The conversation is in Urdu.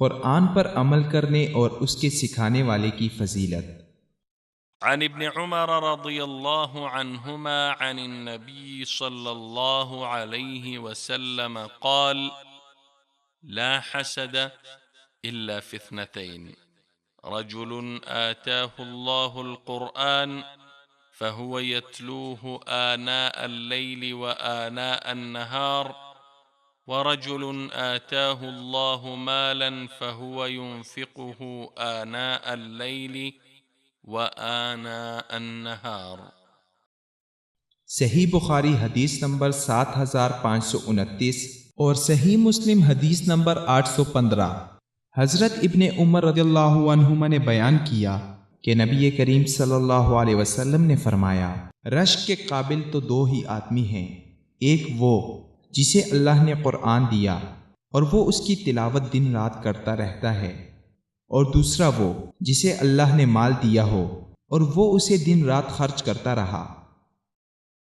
قرآن پر عمل کرنے اور اس کے سکھانے والے کی فضیلت۔ عن ابن عمر رضی اللہ عنہما عن النبی صلی اللہ علیہ وسلم قال لا حسد الا في اثنتين رجل آتاه الله القرآن فهو يتلوه آناء الليل وآناء النهار ورجل آتاه الله مالا فهو ينفقه آناء الليل وآناء النهار۔ صحیح بخاری حدیث نمبر 7529 اور صحیح مسلم حدیث نمبر 815۔ حضرت ابن عمر رضی اللہ عنہما نے بیان کیا کہ نبی کریم صلی اللہ علیہ وسلم نے فرمایا، رشک کے قابل تو دو ہی آدمی ہیں، ایک وہ جسے اللہ نے قرآن دیا اور وہ اس کی تلاوت دن رات کرتا رہتا ہے، اور دوسرا وہ جسے اللہ نے مال دیا ہو اور وہ اسے دن رات خرچ کرتا رہا۔